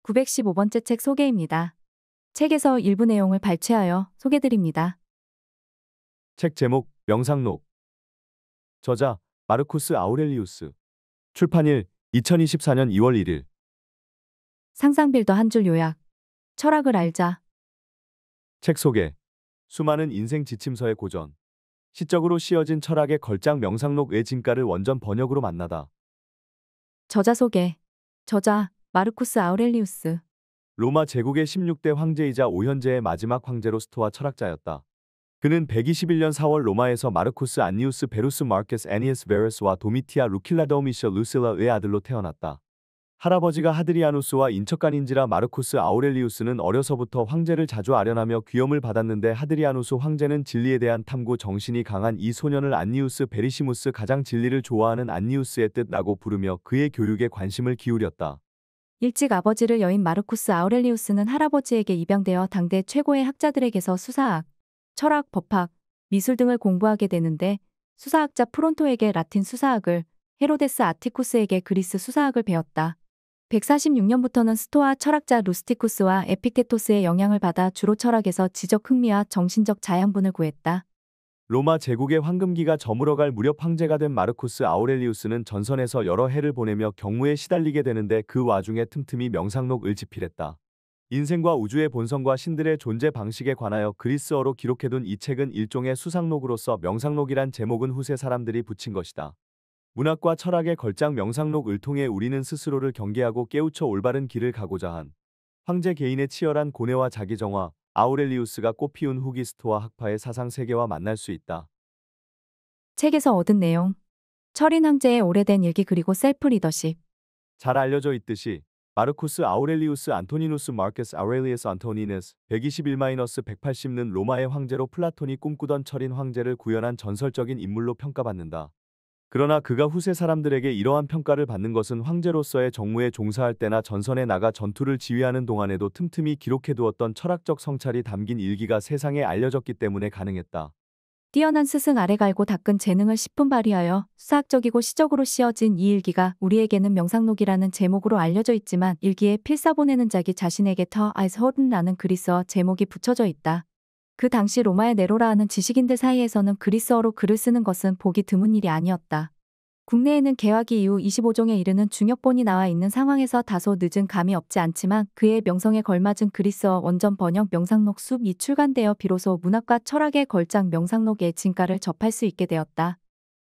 915번째 책 소개입니다. 책에서 일부 내용을 발췌하여 소개드립니다. 책 제목 명상록. 저자 마르쿠스 아우렐리우스. 출판일 2024년 2월 1일. 상상빌더 한 줄 요약. 철학을 알자. 책 소개. 수많은 인생 지침서의 고전. 시적으로 씌어진 철학의 걸작 명상록의 진가를 원전 번역으로 만나다. 저자 소개. 저자 마르쿠스 아우렐리우스. 로마 제국의 16대 황제이자 5현제의 마지막 황제로 스토아 철학자였다. 그는 121년 4월 로마에서 마르쿠스 안니우스 베루스 마르케스 애니에스 베르스와 도미티아 루킬라 도미셔 루실라의 아들로 태어났다. 할아버지가 하드리아누스와 인척간인지라 마르쿠스 아우렐리우스는 어려서부터 황제를 자주 아련하며 귀염을 받았는데 하드리아누스 황제는 진리에 대한 탐구 정신이 강한 이 소년을 안니우스 베리시무스 가장 진리를 좋아하는 안니우스의 뜻라고 부르며 그의 교육에 관심을 기울였다. 일찍 아버지를 여인 마르쿠스 아우렐리우스는 할아버지에게 입양되어 당대 최고의 학자들에게서 수사학, 철학, 법학, 미술 등을 공부하게 되는데 수사학자 프론토에게 라틴 수사학을, 헤로데스 아티쿠스에게 그리스 수사학을 배웠다. 146년부터는 스토아 철학자 루스티쿠스와 에피케토스의 영향을 받아 주로 철학에서 지적 흥미와 정신적 자양분을 구했다. 로마 제국의 황금기가 저물어갈 무렵 황제가 된 마르쿠스 아우렐리우스는 전선에서 여러 해를 보내며 경무에 시달리게 되는데 그 와중에 틈틈이 명상록을 집필했다. 인생과 우주의 본성과 신들의 존재 방식에 관하여 그리스어로 기록해둔 이 책은 일종의 수상록으로서 명상록이란 제목은 후세 사람들이 붙인 것이다. 문학과 철학의 걸작 명상록을 통해 우리는 스스로를 경계하고 깨우쳐 올바른 길을 가고자 한 황제 개인의 치열한 고뇌와 자기정화, 아우렐리우스가 꽃피운 후기 스토아 학파의 사상 세계와 만날 수 있다. 책에서 얻은 내용. 철인 황제의 오래된 일기 그리고 셀프 리더십. 잘 알려져 있듯이 마르쿠스 아우렐리우스 안토니누스 마르케스 아우렐리우스 안토니누스 121-180는 로마의 황제로 플라톤이 꿈꾸던 철인 황제를 구현한 전설적인 인물로 평가받는다. 그러나 그가 후세 사람들에게 이러한 평가를 받는 것은 황제로서의 정무에 종사할 때나 전선에 나가 전투를 지휘하는 동안에도 틈틈이 기록해두었던 철학적 성찰이 담긴 일기가 세상에 알려졌기 때문에 가능했다. 뛰어난 스승 아래 갈고 닦은 재능을 십분 발휘하여 수학적이고 시적으로 씌어진 이 일기가 우리에게는 명상록이라는 제목으로 알려져 있지만 일기에 필사 보내는 자기 자신에게 터 아이스 호든라는 그리스어 제목이 붙여져 있다. 그 당시 로마의 네로라 하는 지식인들 사이에서는 그리스어로 글을 쓰는 것은 보기 드문 일이 아니었다. 국내에는 개화기 이후 25종에 이르는 중역본이 나와 있는 상황에서 다소 늦은 감이 없지 않지만 그의 명성에 걸맞은 그리스어 원전 번역 명상록 숲이 출간되어 비로소 문학과 철학의 걸작 명상록의 진가를 접할 수 있게 되었다.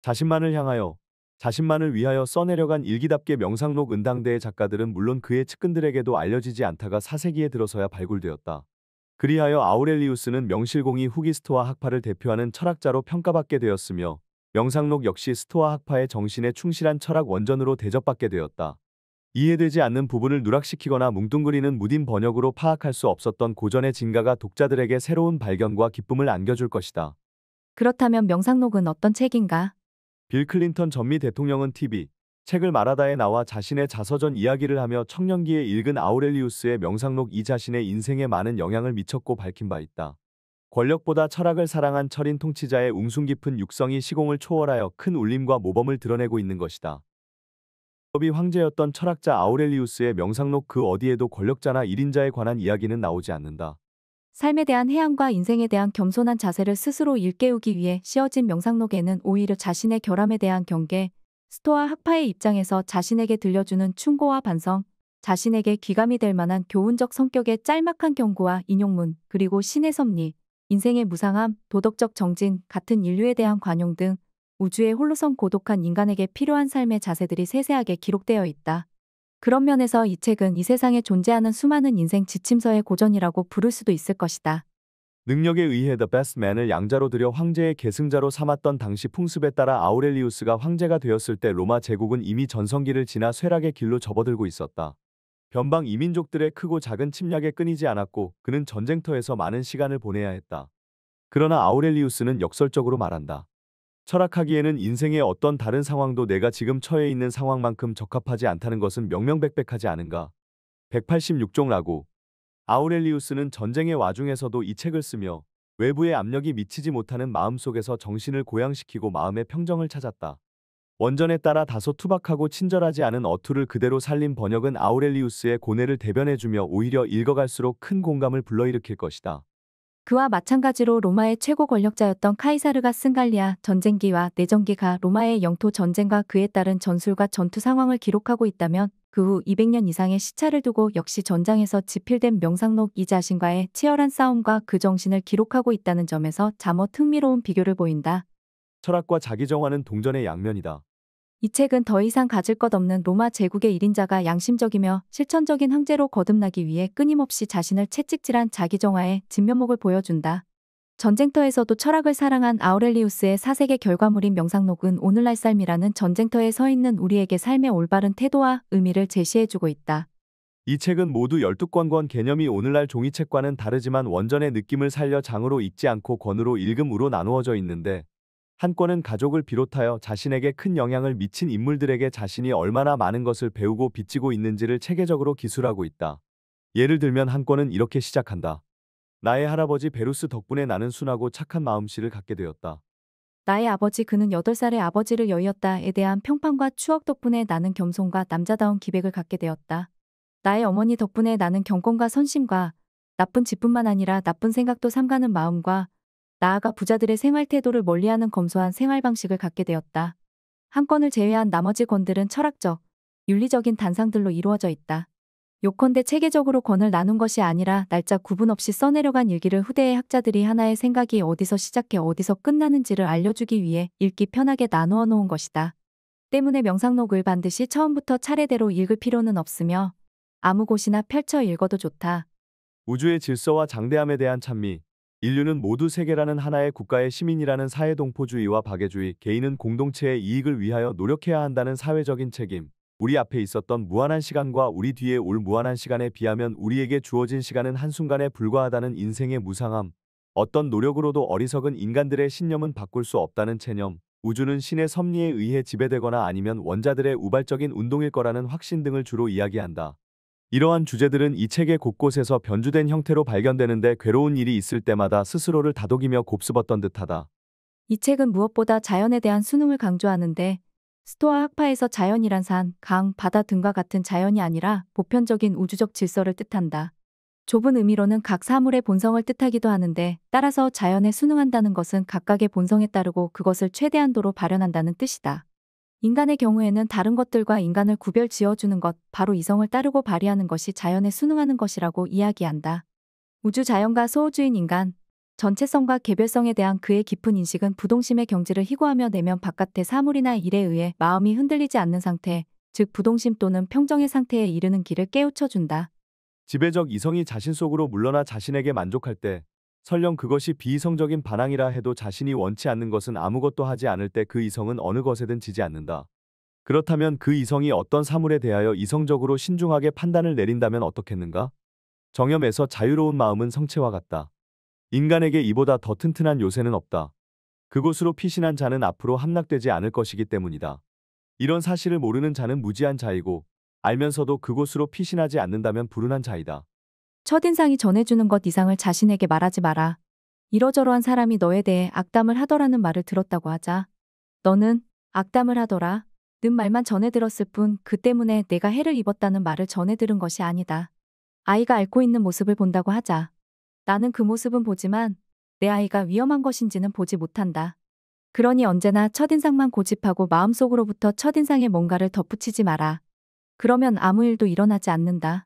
자신만을 향하여, 자신만을 위하여 써내려간 일기답게 명상록 은당대의 작가들은 물론 그의 측근들에게도 알려지지 않다가 4세기에 들어서야 발굴되었다. 그리하여 아우렐리우스는 명실공히 후기 스토아 학파를 대표하는 철학자로 평가받게 되었으며 명상록 역시 스토아 학파의 정신에 충실한 철학 원전으로 대접받게 되었다. 이해되지 않는 부분을 누락시키거나 뭉뚱그리는 무딘 번역으로 파악할 수 없었던 고전의 진가가 독자들에게 새로운 발견과 기쁨을 안겨줄 것이다. 그렇다면 명상록은 어떤 책인가? 빌 클린턴 전미 대통령은 TV 책을 말하다에 나와 자신의 자서전 이야기를 하며 청년기에 읽은 아우렐리우스의 명상록 이 자신의 인생에 많은 영향을 미쳤고 밝힌 바 있다. 권력보다 철학을 사랑한 철인 통치자의 웅숭 깊은 육성이 시공을 초월하여 큰 울림과 모범을 드러내고 있는 것이다. 법이 황제였던 철학자 아우렐리우스의 명상록 그 어디에도 권력자나 일인자에 관한 이야기는 나오지 않는다. 삶에 대한 해안과 인생에 대한 겸손한 자세를 스스로 일깨우기 위해 씌어진 명상록에는 오히려 자신의 결함에 대한 경계, 스토아 학파의 입장에서 자신에게 들려주는 충고와 반성, 자신에게 귀감이 될 만한 교훈적 성격의 짤막한 경고와 인용문, 그리고 신의 섭리, 인생의 무상함, 도덕적 정진, 같은 인류에 대한 관용 등 우주에 홀로선 고독한 인간에게 필요한 삶의 자세들이 세세하게 기록되어 있다. 그런 면에서 이 책은 이 세상에 존재하는 수많은 인생 지침서의 고전이라고 부를 수도 있을 것이다. 능력에 의해 The Best Man을 양자로 들여 황제의 계승자로 삼았던 당시 풍습에 따라 아우렐리우스가 황제가 되었을 때 로마 제국은 이미 전성기를 지나 쇠락의 길로 접어들고 있었다. 변방 이민족들의 크고 작은 침략에 끊이지 않았고 그는 전쟁터에서 많은 시간을 보내야 했다. 그러나 아우렐리우스는 역설적으로 말한다. 철학하기에는 인생의 어떤 다른 상황도 내가 지금 처해 있는 상황만큼 적합하지 않다는 것은 명명백백하지 않은가. 186종라고. 아우렐리우스는 전쟁의 와중에서도 이 책을 쓰며 외부의 압력이 미치지 못하는 마음속에서 정신을 고양시키고 마음의 평정을 찾았다. 원전에 따라 다소 투박하고 친절하지 않은 어투를 그대로 살린 번역은 아우렐리우스의 고뇌를 대변해주며 오히려 읽어갈수록 큰 공감을 불러일으킬 것이다. 그와 마찬가지로 로마의 최고 권력자였던 카이사르가 쓴 갈리아 전쟁기와 내전기가 로마의 영토 전쟁과 그에 따른 전술과 전투 상황을 기록하고 있다면 그 후 200년 이상의 시차를 두고 역시 전장에서 집필된 명상록 이 자신과의 치열한 싸움과 그 정신을 기록하고 있다는 점에서 자못 흥미로운 비교를 보인다. 철학과 자기정화는 동전의 양면이다. 이 책은 더 이상 가질 것 없는 로마 제국의 1인자가 양심적이며 실천적인 황제로 거듭나기 위해 끊임없이 자신을 채찍질한 자기정화의 진면목을 보여준다. 전쟁터에서도 철학을 사랑한 아우렐리우스의 사색의 결과물인 명상록은 오늘날 삶이라는 전쟁터에 서 있는 우리에게 삶의 올바른 태도와 의미를 제시해주고 있다. 이 책은 모두 12권권 개념이 오늘날 종이책과는 다르지만 원전의 느낌을 살려 장으로 읽지 않고 권으로 읽음으로 나누어져 있는데 한 권은 가족을 비롯하여 자신에게 큰 영향을 미친 인물들에게 자신이 얼마나 많은 것을 배우고 빚지고 있는지를 체계적으로 기술하고 있다. 예를 들면 한 권은 이렇게 시작한다. 나의 할아버지 베루스 덕분에 나는 순하고 착한 마음씨를 갖게 되었다. 나의 아버지 그는 8살의 아버지를 여의었다에 대한 평판과 추억 덕분에 나는 겸손과 남자다운 기백을 갖게 되었다. 나의 어머니 덕분에 나는 경건과 선심과 나쁜 짓뿐만 아니라 나쁜 생각도 삼가는 마음과 나아가 부자들의 생활 태도를 멀리하는 검소한 생활 방식을 갖게 되었다. 한 권을 제외한 나머지 권들은 철학적, 윤리적인 단상들로 이루어져 있다. 요컨대 체계적으로 권을 나눈 것이 아니라 날짜 구분 없이 써내려간 일기를 후대의 학자들이 하나의 생각이 어디서 시작해 어디서 끝나는지를 알려주기 위해 읽기 편하게 나누어 놓은 것이다. 때문에 명상록을 반드시 처음부터 차례대로 읽을 필요는 없으며 아무 곳이나 펼쳐 읽어도 좋다. 우주의 질서와 장대함에 대한 찬미. 인류는 모두 세계라는 하나의 국가의 시민이라는 사회동포주의와 박애주의, 개인은 공동체의 이익을 위하여 노력해야 한다는 사회적인 책임. 우리 앞에 있었던 무한한 시간과 우리 뒤에 올 무한한 시간에 비하면 우리에게 주어진 시간은 한순간에 불과하다는 인생의 무상함. 어떤 노력으로도 어리석은 인간들의 신념은 바꿀 수 없다는 체념. 우주는 신의 섭리에 의해 지배되거나 아니면 원자들의 우발적인 운동일 거라는 확신 등을 주로 이야기한다. 이러한 주제들은 이 책의 곳곳에서 변주된 형태로 발견되는데 괴로운 일이 있을 때마다 스스로를 다독이며 곱씹었던 듯하다. 이 책은 무엇보다 자연에 대한 순응을 강조하는데 스토아 학파에서 자연이란 산, 강, 바다 등과 같은 자연이 아니라 보편적인 우주적 질서를 뜻한다. 좁은 의미로는 각 사물의 본성을 뜻하기도 하는데 따라서 자연에 순응한다는 것은 각각의 본성에 따르고 그것을 최대한도로 발현한다는 뜻이다. 인간의 경우에는 다른 것들과 인간을 구별 지어주는 것, 바로 이성을 따르고 발휘하는 것이 자연에 순응하는 것이라고 이야기한다. 우주 자연과 소호주인 인간, 전체성과 개별성에 대한 그의 깊은 인식은 부동심의 경지를 희고하며 내면 바깥의 사물이나 일에 의해 마음이 흔들리지 않는 상태, 즉 부동심 또는 평정의 상태에 이르는 길을 깨우쳐준다. 지배적 이성이 자신 속으로 물러나 자신에게 만족할 때, 설령 그것이 비이성적인 반항이라 해도 자신이 원치 않는 것은 아무것도 하지 않을 때 그 이성은 어느 것에든 지지 않는다. 그렇다면 그 이성이 어떤 사물에 대하여 이성적으로 신중하게 판단을 내린다면 어떻겠는가? 정염에서 자유로운 마음은 성체와 같다. 인간에게 이보다 더 튼튼한 요새는 없다. 그곳으로 피신한 자는 앞으로 함락되지 않을 것이기 때문이다. 이런 사실을 모르는 자는 무지한 자이고 알면서도 그곳으로 피신하지 않는다면 불운한 자이다. 첫인상이 전해주는 것 이상을 자신에게 말하지 마라. 이러저러한 사람이 너에 대해 악담을 하더라는 말을 들었다고 하자. 너는 악담을 하더라 는 말만 전해 들었을 뿐 그 때문에 내가 해를 입었다는 말을 전해 들은 것이 아니다. 아이가 앓고 있는 모습을 본다고 하자. 나는 그 모습은 보지만 내 아이가 위험한 것인지는 보지 못한다. 그러니 언제나 첫인상만 고집하고 마음속으로부터 첫인상에 뭔가를 덧붙이지 마라. 그러면 아무 일도 일어나지 않는다.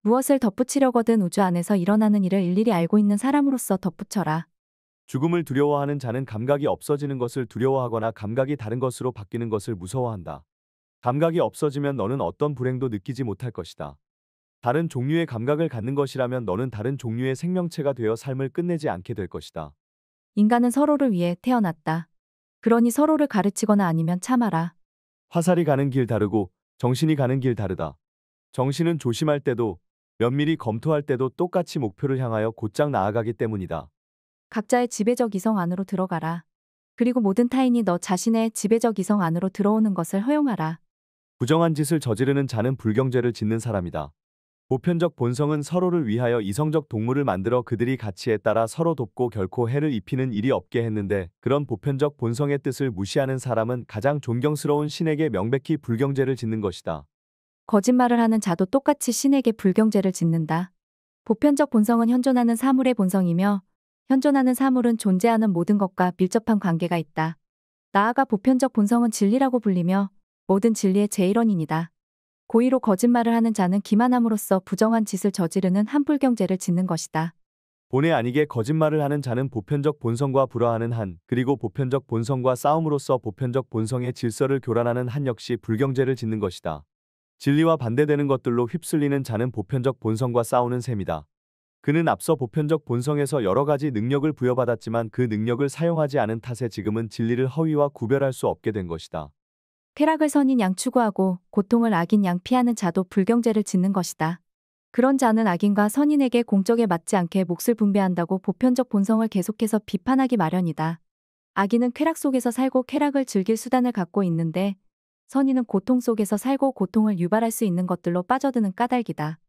무엇을 덧붙이려거든 우주 안에서 일어나는 일을 일일이 알고 있는 사람으로서 덧붙여라. 죽음을 두려워하는 자는 감각이 없어지는 것을 두려워하거나 감각이 다른 것으로 바뀌는 것을 무서워한다. 감각이 없어지면 너는 어떤 불행도 느끼지 못할 것이다. 다른 종류의 감각을 갖는 것이라면 너는 다른 종류의 생명체가 되어 삶을 끝내지 않게 될 것이다. 인간은 서로를 위해 태어났다. 그러니 서로를 가르치거나 아니면 참아라. 화살이 가는 길 다르고 정신이 가는 길 다르다. 정신은 조심할 때도 면밀히 검토할 때도 똑같이 목표를 향하여 곧장 나아가기 때문이다. 각자의 지배적 이성 안으로 들어가라. 그리고 모든 타인이 너 자신의 지배적 이성 안으로 들어오는 것을 허용하라. 부정한 짓을 저지르는 자는 불경죄를 짓는 사람이다. 보편적 본성은 서로를 위하여 이성적 동물을 만들어 그들이 가치에 따라 서로 돕고 결코 해를 입히는 일이 없게 했는데, 그런 보편적 본성의 뜻을 무시하는 사람은 가장 존경스러운 신에게 명백히 불경죄를 짓는 것이다. 거짓말을 하는 자도 똑같이 신에게 불경죄를 짓는다. 보편적 본성은 현존하는 사물의 본성이며 현존하는 사물은 존재하는 모든 것과 밀접한 관계가 있다. 나아가 보편적 본성은 진리라고 불리며 모든 진리의 제1원인이다. 고의로 거짓말을 하는 자는 기만함으로써 부정한 짓을 저지르는 한불경죄를 짓는 것이다. 본의 아니게 거짓말을 하는 자는 보편적 본성과 불화하는 한, 그리고 보편적 본성과 싸움으로써 보편적 본성의 질서를 교란하는 한 역시 불경죄를 짓는 것이다. 진리와 반대되는 것들로 휩쓸리는 자는 보편적 본성과 싸우는 셈이다. 그는 앞서 보편적 본성에서 여러 가지 능력을 부여받았지만 그 능력을 사용하지 않은 탓에 지금은 진리를 허위와 구별할 수 없게 된 것이다. 쾌락을 선인 양 추구하고 고통을 악인 양 피하는 자도 불경죄를 짓는 것이다. 그런 자는 악인과 선인에게 공적에 맞지 않게 몫을 분배한다고 보편적 본성을 계속해서 비판하기 마련이다. 악인은 쾌락 속에서 살고 쾌락을 즐길 수단을 갖고 있는데 선인은 고통 속에서 살고 고통을 유발할 수 있는 것들로 빠져드는 까닭이다.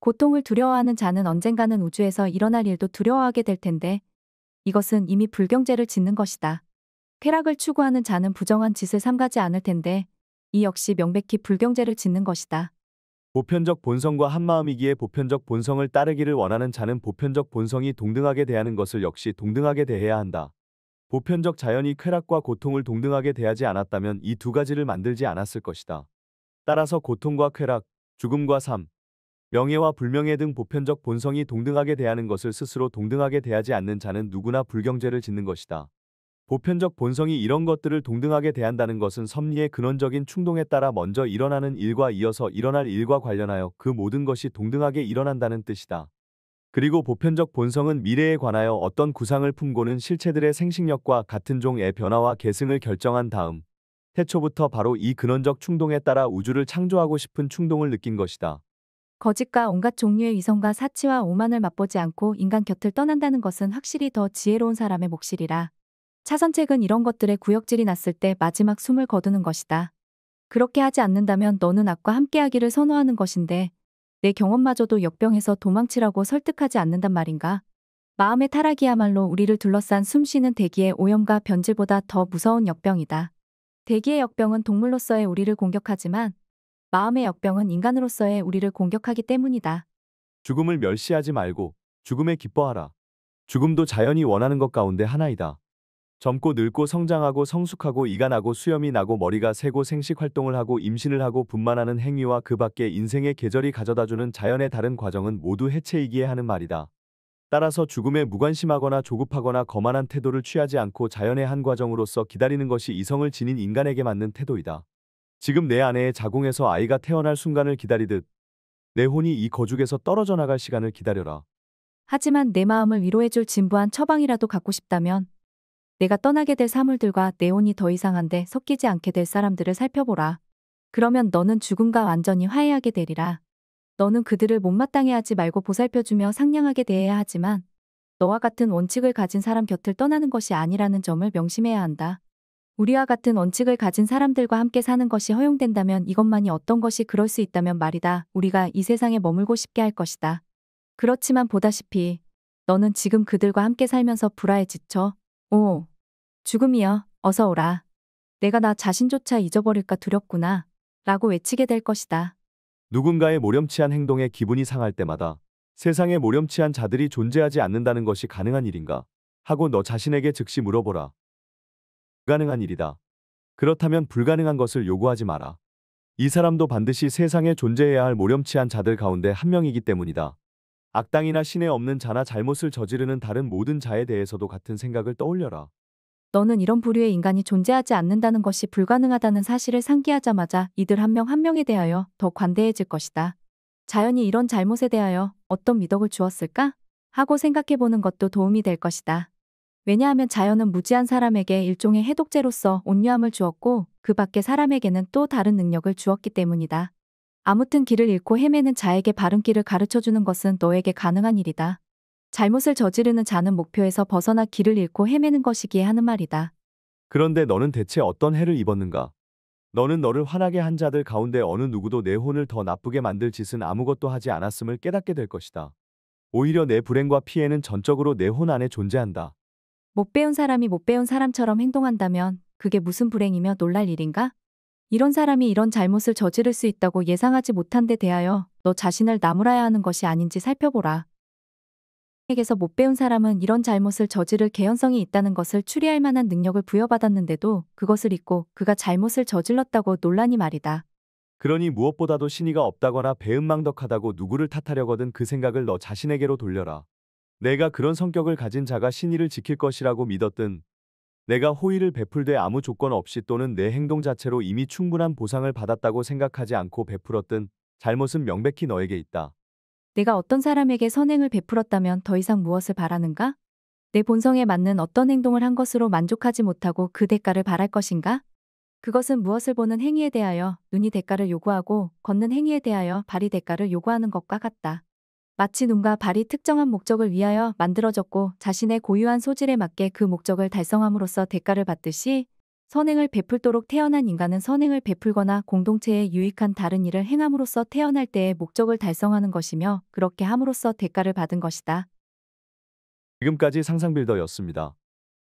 고통을 두려워하는 자는 언젠가는 우주에서 일어날 일도 두려워하게 될 텐데 이것은 이미 불경죄를 짓는 것이다. 쾌락을 추구하는 자는 부정한 짓을 삼가지 않을 텐데 이 역시 명백히 불경죄를 짓는 것이다. 보편적 본성과 한마음이기에 보편적 본성을 따르기를 원하는 자는 보편적 본성이 동등하게 대하는 것을 역시 동등하게 대해야 한다. 보편적 자연이 쾌락과 고통을 동등하게 대하지 않았다면 이 두 가지를 만들지 않았을 것이다. 따라서 고통과 쾌락, 죽음과 삶, 명예와 불명예 등 보편적 본성이 동등하게 대하는 것을 스스로 동등하게 대하지 않는 자는 누구나 불경죄를 짓는 것이다. 보편적 본성이 이런 것들을 동등하게 대한다는 것은 섭리의 근원적인 충동에 따라 먼저 일어나는 일과 이어서 일어날 일과 관련하여 그 모든 것이 동등하게 일어난다는 뜻이다. 그리고 보편적 본성은 미래에 관하여 어떤 구상을 품고는 실체들의 생식력과 같은 종의 변화와 계승을 결정한 다음 태초부터 바로 이 근원적 충동에 따라 우주를 창조하고 싶은 충동을 느낀 것이다. 거짓과 온갖 종류의 위선과 사치와 오만을 맛보지 않고 인간 곁을 떠난다는 것은 확실히 더 지혜로운 사람의 몫이리라. 차선책은 이런 것들의 구역질이 났을 때 마지막 숨을 거두는 것이다. 그렇게 하지 않는다면 너는 악과 함께하기를 선호하는 것인데 내 경험마저도 역병해서 도망치라고 설득하지 않는단 말인가? 마음의 타락이야말로 우리를 둘러싼 숨쉬는 대기의 오염과 변질보다 더 무서운 역병이다. 대기의 역병은 동물로서의 우리를 공격하지만 마음의 역병은 인간으로서의 우리를 공격하기 때문이다. 죽음을 멸시하지 말고 죽음에 기뻐하라. 죽음도 자연이 원하는 것 가운데 하나이다. 젊고 늙고 성장하고 성숙하고 이가 나고 수염이 나고 머리가 새고 생식 활동을 하고 임신을 하고 분만하는 행위와 그 밖에 인생의 계절이 가져다주는 자연의 다른 과정은 모두 해체이기에 하는 말이다. 따라서 죽음에 무관심하거나 조급하거나 거만한 태도를 취하지 않고 자연의 한 과정으로서 기다리는 것이 이성을 지닌 인간에게 맞는 태도이다. 지금 내 아내의 자궁에서 아이가 태어날 순간을 기다리듯 내 혼이 이 거죽에서 떨어져 나갈 시간을 기다려라. 하지만 내 마음을 위로해줄 진부한 처방이라도 갖고 싶다면 내가 떠나게 될 사물들과 내 혼이 더 이상 한데 섞이지 않게 될 사람들을 살펴보라. 그러면 너는 죽음과 완전히 화해하게 되리라. 너는 그들을 못마땅해 하지 말고 보살펴주며 상냥하게 대해야 하지만 너와 같은 원칙을 가진 사람 곁을 떠나는 것이 아니라는 점을 명심해야 한다. 우리와 같은 원칙을 가진 사람들과 함께 사는 것이 허용된다면 이것만이 어떤 것이 그럴 수 있다면 말이다. 우리가 이 세상에 머물고 싶게 할 것이다. 그렇지만 보다시피 너는 지금 그들과 함께 살면서 불화에 지쳐 오, 죽음이여, 어서 오라. 내가 나 자신조차 잊어버릴까 두렵구나. 라고 외치게 될 것이다. 누군가의 모렴치한 행동에 기분이 상할 때마다 세상에 모렴치한 자들이 존재하지 않는다는 것이 가능한 일인가? 하고 너 자신에게 즉시 물어보라. 불가능한 일이다. 그렇다면 불가능한 것을 요구하지 마라. 이 사람도 반드시 세상에 존재해야 할 모렴치한 자들 가운데 한 명이기 때문이다. 악당이나 신에 없는 자나 잘못을 저지르는 다른 모든 자에 대해서도 같은 생각을 떠올려라. 너는 이런 부류의 인간이 존재하지 않는다는 것이 불가능하다는 사실을 상기하자마자 이들 한 명 한 명에 대하여 더 관대해질 것이다. 자연이 이런 잘못에 대하여 어떤 미덕을 주었을까? 하고 생각해보는 것도 도움이 될 것이다. 왜냐하면 자연은 무지한 사람에게 일종의 해독제로서 온유함을 주었고 그 밖의 사람에게는 또 다른 능력을 주었기 때문이다. 아무튼 길을 잃고 헤매는 자에게 바른 길을 가르쳐주는 것은 너에게 가능한 일이다. 잘못을 저지르는 자는 목표에서 벗어나 길을 잃고 헤매는 것이기에 하는 말이다. 그런데 너는 대체 어떤 해를 입었는가? 너는 너를 화나게 한 자들 가운데 어느 누구도 내 혼을 더 나쁘게 만들 짓은 아무것도 하지 않았음을 깨닫게 될 것이다. 오히려 내 불행과 피해는 전적으로 내 혼 안에 존재한다. 못 배운 사람이 못 배운 사람처럼 행동한다면 그게 무슨 불행이며 놀랄 일인가? 이런 사람이 이런 잘못을 저지를 수 있다고 예상하지 못한 데 대하여 너 자신을 나무라야 하는 것이 아닌지 살펴보라. 에게서 못 배운 사람은 이런 잘못을 저지를 개연성이 있다는 것을 추리할 만한 능력을 부여받았는데도 그것을 잊고 그가 잘못을 저질렀다고 논라니 말이다. 그러니 무엇보다도 신의가 없다거나 배은망덕하다고 누구를 탓하려거든 그 생각을 너 자신에게로 돌려라. 내가 그런 성격을 가진 자가 신의를 지킬 것이라고 믿었든 내가 호의를 베풀되 아무 조건 없이 또는 내 행동 자체로 이미 충분한 보상을 받았다고 생각하지 않고 베풀었든 잘못은 명백히 너에게 있다. 내가 어떤 사람에게 선행을 베풀었다면 더 이상 무엇을 바라는가? 내 본성에 맞는 어떤 행동을 한 것으로 만족하지 못하고 그 대가를 바랄 것인가? 그것은 무엇을 보는 행위에 대하여 눈이 대가를 요구하고 걷는 행위에 대하여 발이 대가를 요구하는 것과 같다. 마치 눈과 발이 특정한 목적을 위하여 만들어졌고 자신의 고유한 소질에 맞게 그 목적을 달성함으로써 대가를 받듯이 선행을 베풀도록 태어난 인간은 선행을 베풀거나 공동체에 유익한 다른 일을 행함으로써 태어날 때의 목적을 달성하는 것이며 그렇게 함으로써 대가를 받은 것이다. 지금까지 상상빌더였습니다.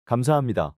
감사합니다.